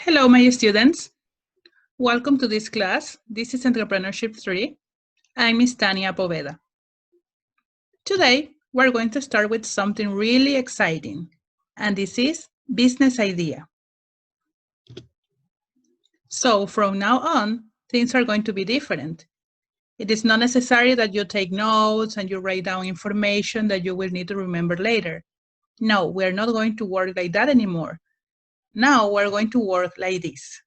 Hello, my students. Welcome to this class. This is Entrepreneurship 3. I'm Miss Tania Poveda. Today, we're going to start with something really exciting, and this is business idea. So from now on, things are going to be different. It is not necessary that you take notes and you write down information that you will need to remember later. No, we're not going to work like that anymore. Now we're going to work like this.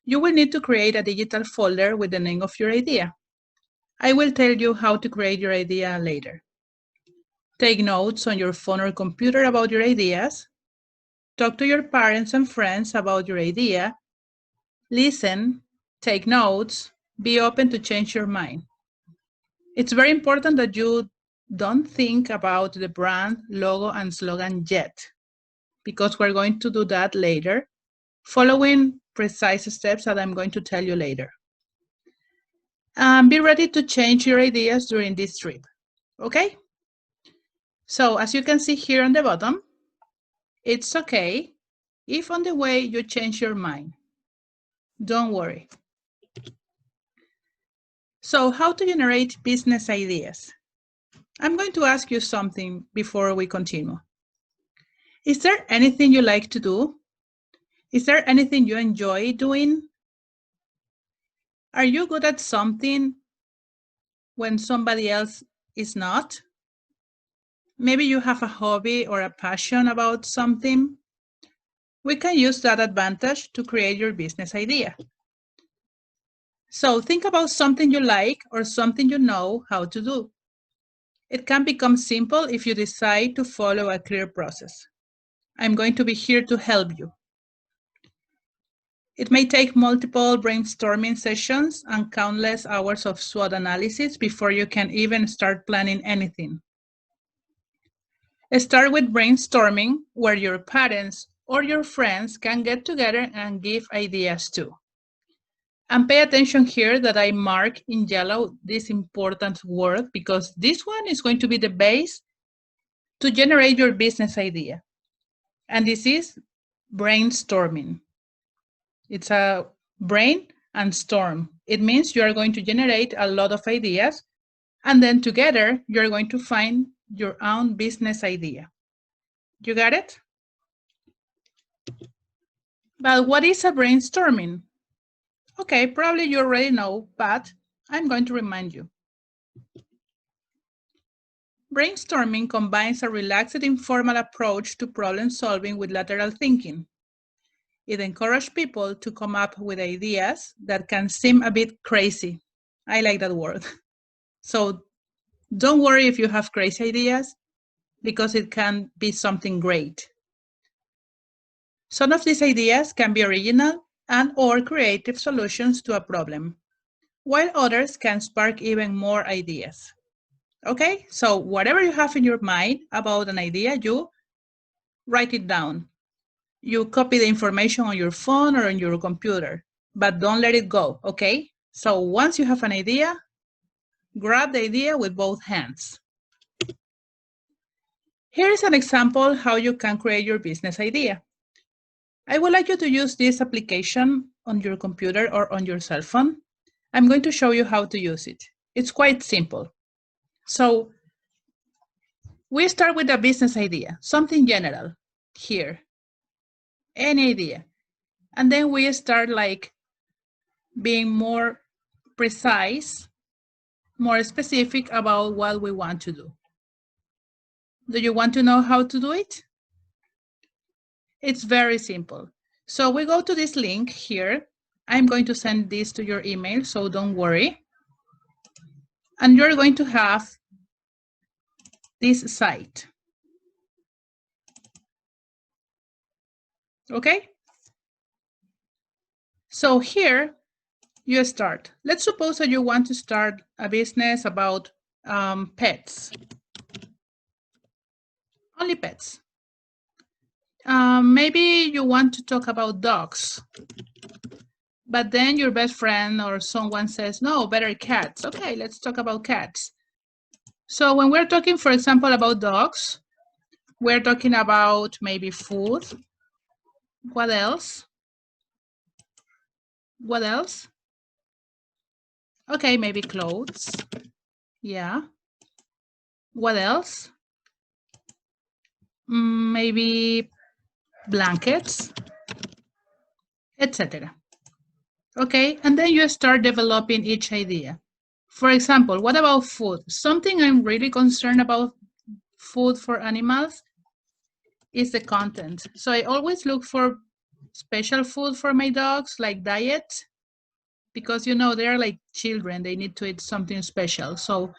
You will need to create a digital folder with the name of your idea. I will tell you how to create your idea later. Take notes on your phone or computer about your ideas. Talk to your parents and friends about your idea. Listen, take notes, be open to change your mind. It's very important that you don't think about the brand, logo, and slogan yet, because we're going to do that later, following precise steps that I'm going to tell you later. Be ready to change your ideas during this trip, okay? So as you can see here on the bottom, it's okay if on the way you change your mind. Don't worry. So how to generate business ideas? I'm going to ask you something before we continue. Is there anything you like to do? Is there anything you enjoy doing? Are you good at something when somebody else is not? Maybe you have a hobby or a passion about something. We can use that advantage to create your business idea. So think about something you like or something you know how to do. It can become simple if you decide to follow a clear process. I'm going to be here to help you. It may take multiple brainstorming sessions and countless hours of SWOT analysis before you can even start planning anything. Start with brainstorming, where your parents or your friends can get together and give ideas too. And pay attention here that I mark in yellow this important word, because this one is going to be the base to generate your business idea. And this is brainstorming. It's a brain and storm. It means you are going to generate a lot of ideas, and then together you're going to find your own business idea. You got it? But what is a brainstorming? Okay, probably you already know, but I'm going to remind you. Brainstorming combines a relaxed, informal approach to problem solving with lateral thinking. It encourages people to come up with ideas that can seem a bit crazy. I like that word. So don't worry if you have crazy ideas, because it can be something great. Some of these ideas can be original and/or creative solutions to a problem, while others can spark even more ideas. Okay, so whatever you have in your mind about an idea, you write it down. You copy the information on your phone or on your computer, but don't let it go, okay? So once you have an idea, grab the idea with both hands. Here is an example how you can create your business idea. I would like you to use this application on your computer or on your cell phone. I'm going to show you how to use it. It's quite simple. So we start with a business idea, something general here, any idea. And then we start like being more precise, more specific about what we want to do. Do you want to know how to do it? It's very simple. So we go to this link here. I'm going to send this to your email, so don't worry. And you're going to have this site. Okay? So here you start. Let's suppose that you want to start a business about pets. Only pets. Maybe you want to talk about dogs, but then your best friend or someone says, no, better cats. Okay, let's talk about cats. So when we're talking, for example, about dogs, we're talking about maybe food. What else? What else? Okay, maybe clothes. Yeah. What else? Maybe blankets, etc. Okay, and then you start developing each idea. For example, what about food? Something I'm really concerned about food for animals is the content. So I always look for special food for my dogs, like diet, because you know they're like children, they need to eat something special. So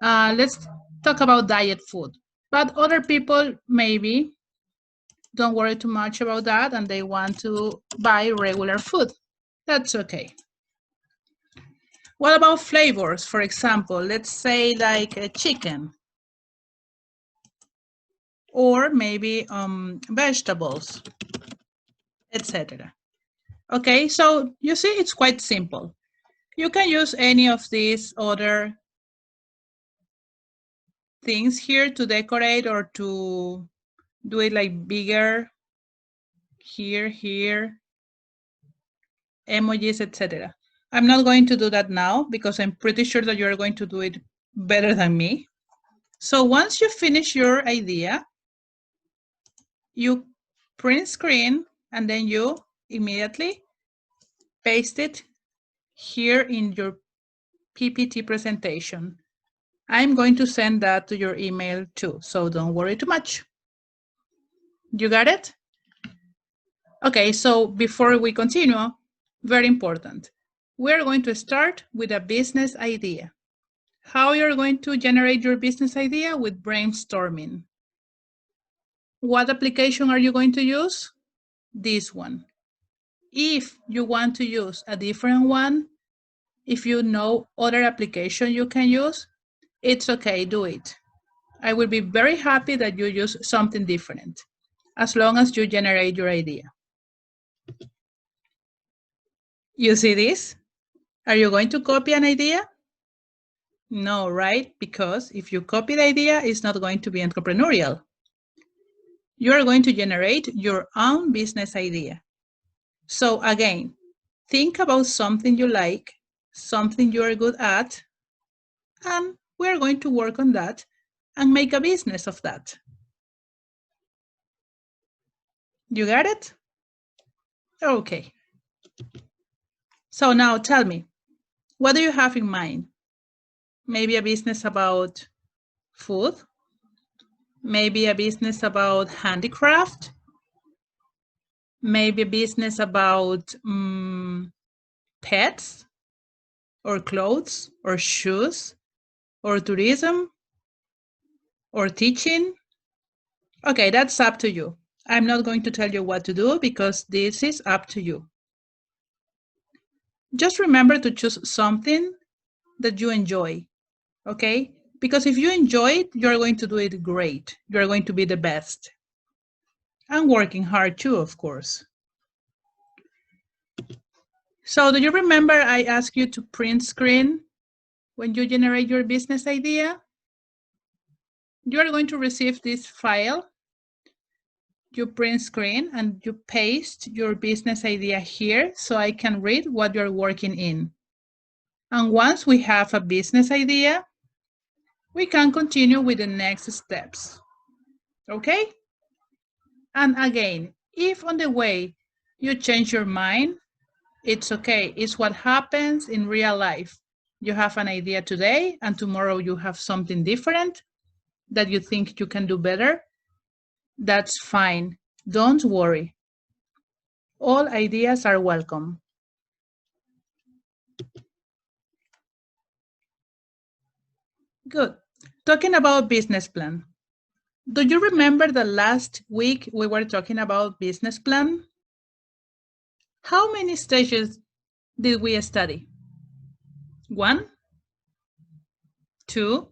let's talk about diet food. But other people maybe don't worry too much about that and they want to buy regular food. That's okay. What about flavors? For example, let's say like a chicken or maybe vegetables, etc. Okay, so you see it's quite simple. You can use any of these other things here to decorate or to do it like bigger, here, emojis, etc. I'm not going to do that now because I'm pretty sure that you're going to do it better than me. So once you finish your idea, you print screen and then you immediately paste it here in your PPT presentation. I'm going to send that to your email too, so don't worry too much. You got it? Okay, so before we continue, very important. We're going to start with a business idea. How you're going to generate your business idea? With brainstorming. What application are you going to use? This one. If you want to use a different one, if you know other application you can use, it's okay, do it. I will be very happy that you use something different, as long as you generate your idea. You see this? Are you going to copy an idea? No, right? Because if you copy the idea, it's not going to be entrepreneurial. You are going to generate your own business idea. So again, think about something you like, something you are good at, and we're going to work on that and make a business of that. You got it? Okay. So now tell me, what do you have in mind? Maybe a business about food? Maybe a business about handicraft? Maybe a business about pets or clothes or shoes or tourism or teaching? Okay, that's up to you. I'm not going to tell you what to do because this is up to you. Just remember to choose something that you enjoy, okay? Because if you enjoy it, you're going to do it great. You're going to be the best. And working hard too, of course. So do you remember I asked you to print screen when you generate your business idea? You are going to receive this file. You print screen and you paste your business idea here so I can read what you're working in. And once we have a business idea, we can continue with the next steps. Okay? And again, if on the way you change your mind, it's okay. It's what happens in real life. You have an idea today and tomorrow you have something different that you think you can do better. That's fine. Don't worry. All ideas are welcome. Good. Talking about business plan. Do you remember the last week we were talking about business plan? How many stages did we study? 1, 2,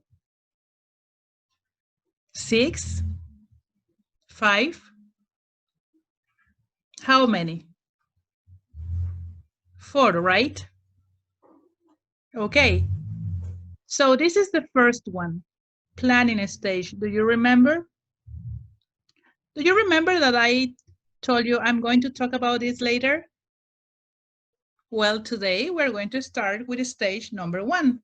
6, 5. How many? 4, right? Okay. So this is the first one, planning stage. Do you remember? Do you remember that I told you I'm going to talk about this later? Well, today we're going to start with stage number 1,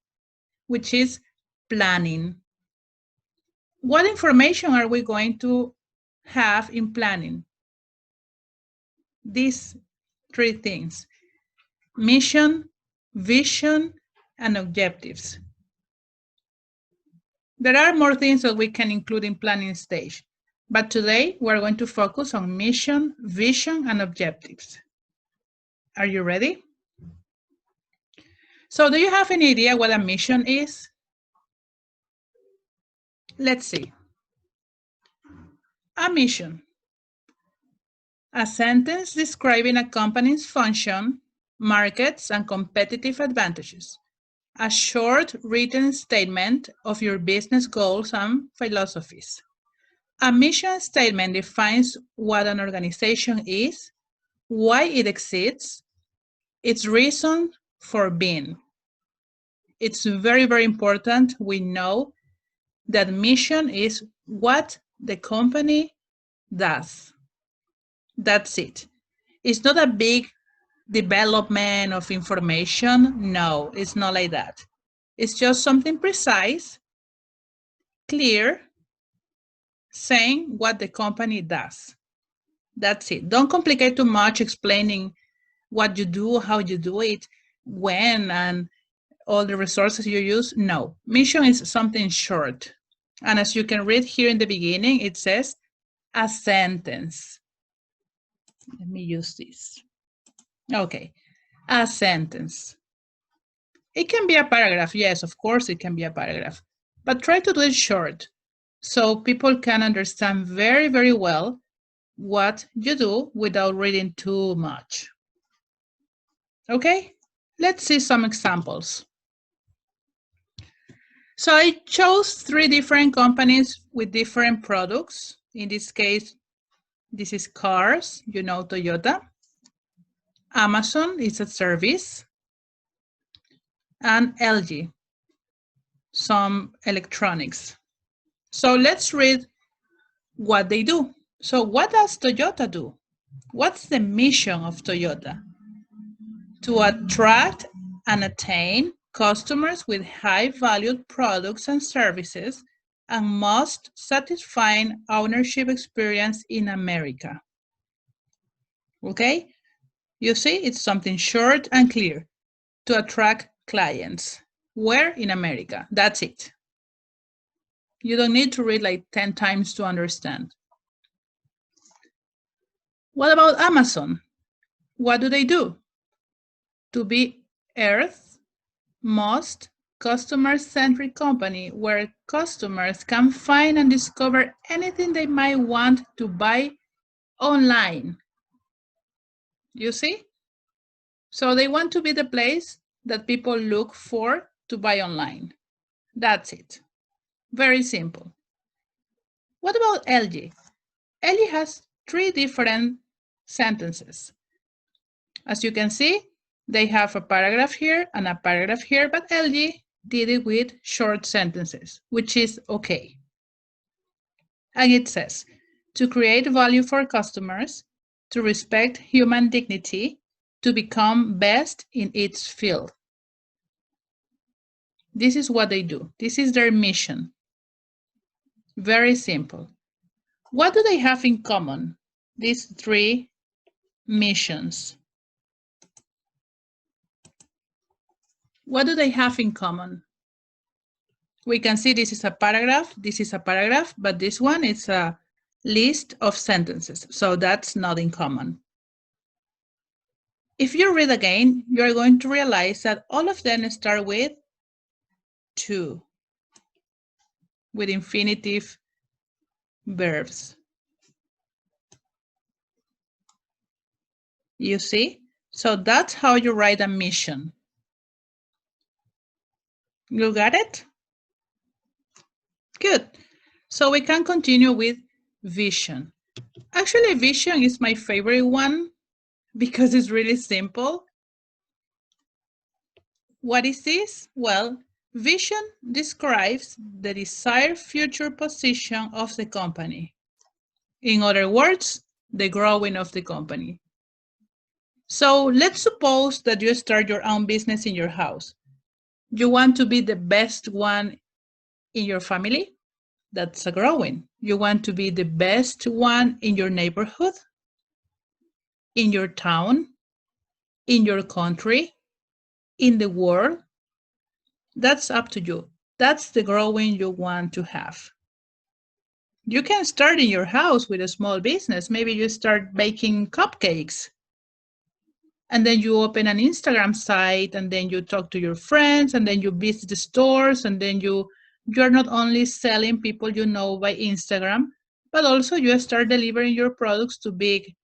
which is planning. What information are we going to have in planning? These 3 things: mission, vision, and objectives. There are more things that we can include in planning stage, but today we're going to focus on mission, vision, and objectives. Are you ready? So do you have any idea what a mission is? Let's see. A mission. A sentence describing a company's function, markets, and competitive advantages. A short written statement of your business goals and philosophies. A mission statement defines what an organization is, why it exists, its reason for being. It's very, very important we know that mission is what the company does. That's it. It's not a big development of information. No, it's not like that. It's just something precise, clear, saying what the company does. That's it. Don't complicate too much explaining what you do, how you do it, when, and all the resources you use. No, mission is something short. And as you can read here in the beginning, it says a sentence. Let me use this. Okay, a sentence. It can be a paragraph. Yes, of course it can be a paragraph. But try to do it short so people can understand very, very well what you do without reading too much. Okay, let's see some examples. So I chose 3 different companies with different products. In this case, this is cars, you know, Toyota. Amazon is a service. And LG, some electronics. So let's read what they do. So what does Toyota do? What's the mission of Toyota? To attract and attain customers with high-valued products and services and most satisfying ownership experience in America. Okay? You see, it's something short and clear. To attract clients. Where? In America. That's it. You don't need to read like 10 times to understand. What about Amazon? What do they do? To be Earth's most customer-centric company where customers can find and discover anything they might want to buy online. You see? So they want to be the place that people look for to buy online. That's it. Very simple. What about LG? LG has 3 different sentences. As you can see, they have a paragraph here and a paragraph here, but LG did it with short sentences, which is okay. And it says, to create value for customers, to respect human dignity, to become best in its field. This is what they do. This is their mission. Very simple. What do they have in common? These 3 missions. What do they have in common? We can see this is a paragraph, but this one is a list of sentences, so that's not in common. If you read again, you're going to realize that all of them start with to, with infinitive verbs. You see? So that's how you write a mission. You got it? Good. So we can continue with vision. Actually, vision is my favorite one because it's really simple. What is this? Well, vision describes the desired future position of the company. In other words, the growing of the company. So let's suppose that you start your own business in your house. You want to be the best one in your family? That's a growing. You want to be the best one in your neighborhood, in your town, in your country, in the world? That's up to you. That's the growing you want to have. You can start in your house with a small business. Maybe you start baking cupcakes. And then you open an Instagram site, and then you talk to your friends, and then you visit the stores, and then you're not only selling people you know by Instagram, but also you start delivering your products to big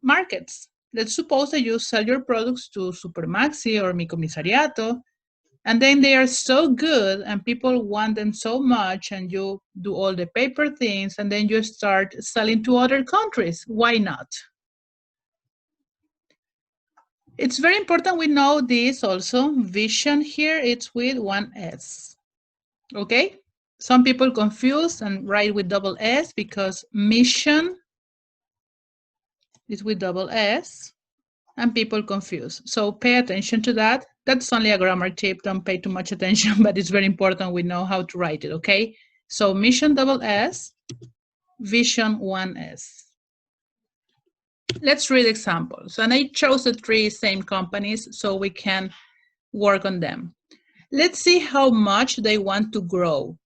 markets. Let's suppose that you sell your products to Supermaxi or Mi Commissariato, and then they are so good and people want them so much, and you do all the paper things, and then you start selling to other countries. Why not? It's very important we know this also. Vision here, it's with one S. Okay? Some people confuse and write with double S because mission is with double S, and people confuse. So pay attention to that. That's only a grammar tip. Don't pay too much attention, but it's very important we know how to write it, okay? So mission double S, vision one S. Let's read examples. And I chose the three same companies so we can work on them. Let's see how much they want to grow.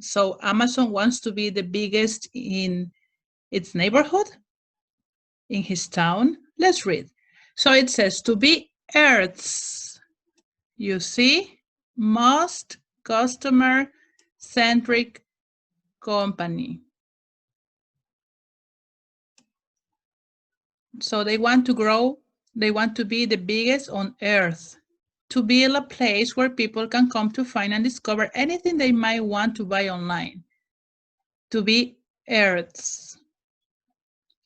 So Amazon wants to be the biggest in its neighborhood, in his town. Let's read. So it says to be Earth's, you see, most customer-centric company. So they want to grow, they want to be the biggest on Earth, to build a place where people can come to find and discover anything they might want to buy online. To be Earth's.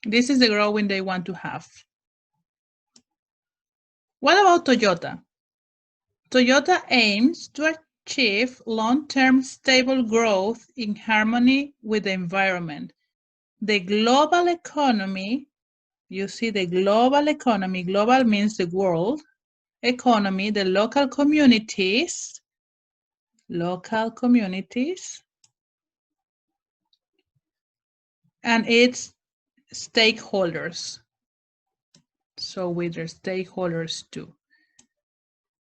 This is the growing they want to have. What about Toyota? Toyota aims to achieve long-term stable growth in harmony with the environment. The global economy, you see the global economy, global means the world, economy, the local communities, and its stakeholders. So with their stakeholders too.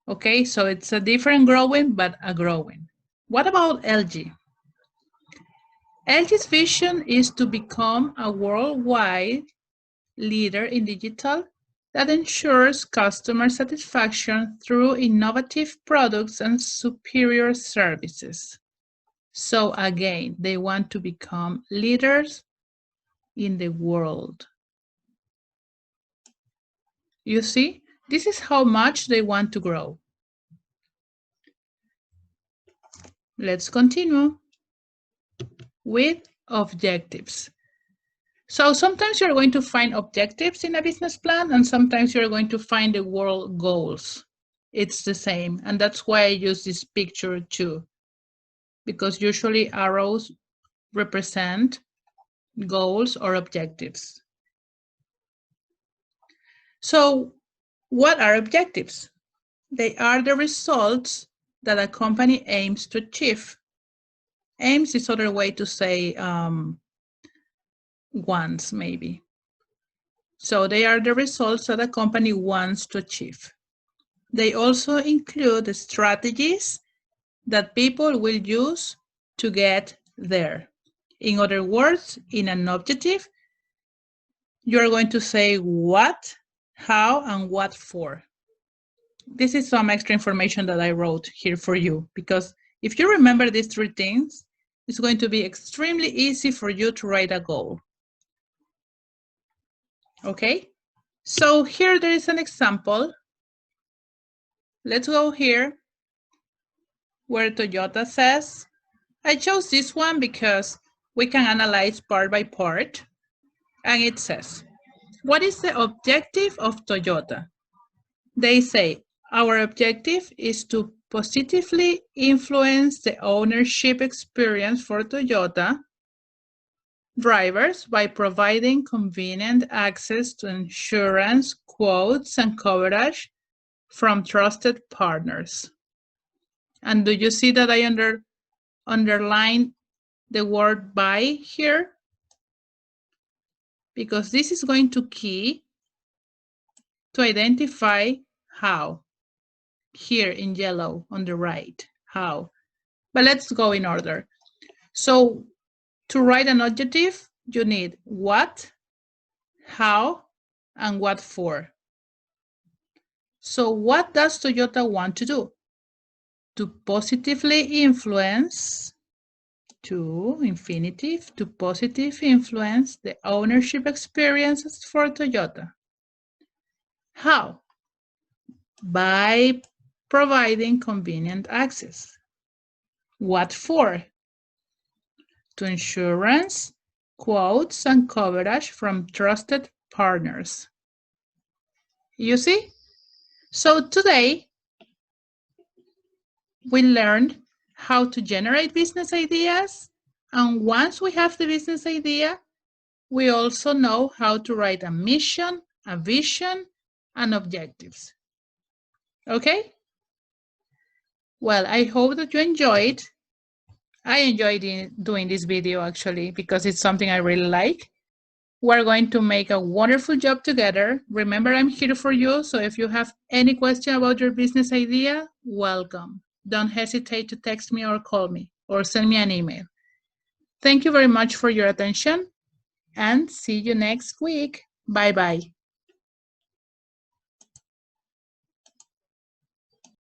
Okay, so it's a different growing, but a growing. What about LG? LG's vision is to become a worldwide leader in digital that ensures customer satisfaction through innovative products and superior services. So again, they want to become leaders in the world. You see, this is how much they want to grow. Let's continue with objectives. So sometimes you're going to find objectives in a business plan, and sometimes you're going to find the world goals. It's the same, and that's why I use this picture too, because usually arrows represent goals or objectives. So what are objectives? They are the results that a company aims to achieve. Aims is other way to say wants, maybe. So they are the results that a company wants to achieve. They also include the strategies that people will use to get there. In other words, in an objective, you're going to say what, how, and what for. This is some extra information that I wrote here for you, because if you remember these three things, it's going to be extremely easy for you to write a goal. Okay, so here there is an example. Let's go here where Toyota says, I chose this one because we can analyze part by part. And it says, what is the objective of Toyota? They say, our objective is to positively influence the ownership experience for Toyota drivers by providing convenient access to insurance, quotes, and coverage from trusted partners. And do you see that I underline the word by here? Because this is going to key to identify how. Here in yellow on the right, how. But let's go in order. So to write an adjective, you need what, how, and what for. So what does Toyota want to do? To positively influence, to infinitive, to positive influence the ownership experiences for Toyota. How? By providing convenient access. What for? To insurance, quotes, and coverage from trusted partners. You see? So today, we learned how to generate business ideas. And once we have the business idea, we also know how to write a mission, a vision, and objectives. Okay? Well, I hope that you enjoyed. I enjoyed doing this video actually because it's something I really like. We're going to make a wonderful job together. Remember, I'm here for you. So if you have any question about your business idea, welcome. Don't hesitate to text me or call me or send me an email. Thank you very much for your attention and see you next week. Bye-bye.